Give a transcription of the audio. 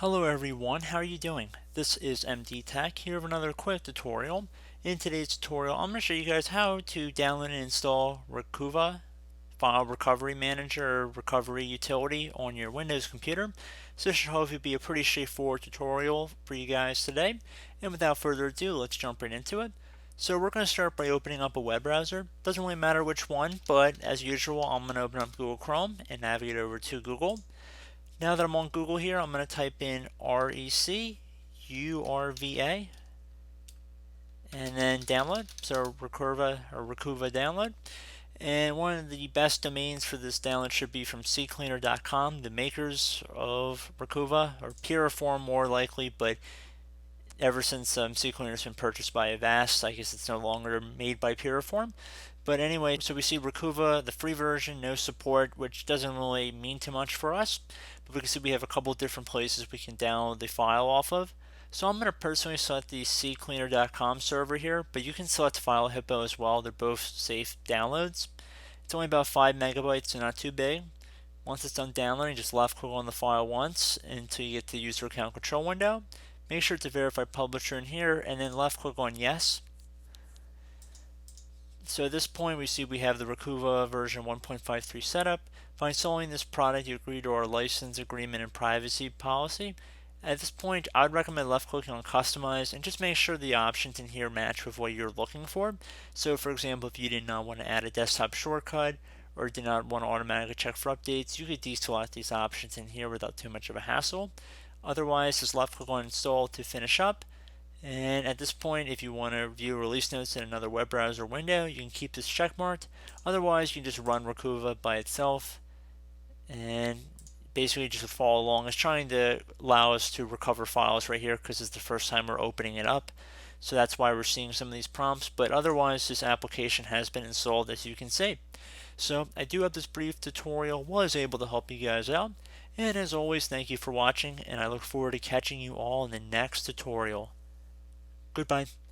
Hello everyone, how are you doing? This is MD Tech here with another quick tutorial. In today's tutorial, I'm going to show you guys how to download and install Recuva File Recovery Manager or Recovery Utility on your Windows computer. So this should hopefully be a pretty straightforward tutorial for you guys today. And without further ado, let's jump right into it. So we're going to start by opening up a web browser. Doesn't really matter which one, but as usual, I'm going to open up Google Chrome and navigate over to Google. Now that I'm on Google here, I'm going to type in Recuva and then download. So Recuva download. And one of the best domains for this download should be from ccleaner.com, the makers of Recuva, or Puriform more likely, but ever since CCleaner has been purchased by Avast, I guess it's no longer made by Puriform. But anyway, so we see Recuva, the free version, no support, which doesn't really mean too much for us. But we can see we have a couple different places we can download the file off of. So I'm going to personally select the ccleaner.com server here, but you can select File Hippo as well. They're both safe downloads. It's only about 5 megabytes, so not too big. Once it's done downloading, just left click on the file once until you get the user account control window. Make sure to verify publisher in here and then left click on yes. So at this point we see we have the Recuva version 1.53 setup. By installing this product, you agree to our license agreement and privacy policy. At this point, I would recommend left clicking on customize and just make sure the options in here match with what you're looking for. So for example, if you did not want to add a desktop shortcut or did not want to automatically check for updates, you could deselect these options in here without too much of a hassle. Otherwise, just left click on install to finish up. And at this point, if you want to view release notes in another web browser window, you can keep this checkmarked. Otherwise, you can just run Recuva by itself and basically just follow along. It's trying to allow us to recover files right here because it's the first time we're opening it up. So that's why we're seeing some of these prompts. But otherwise, this application has been installed, as you can see. So I do hope this brief tutorial was able to help you guys out. And as always, thank you for watching, and I look forward to catching you all in the next tutorial. Goodbye.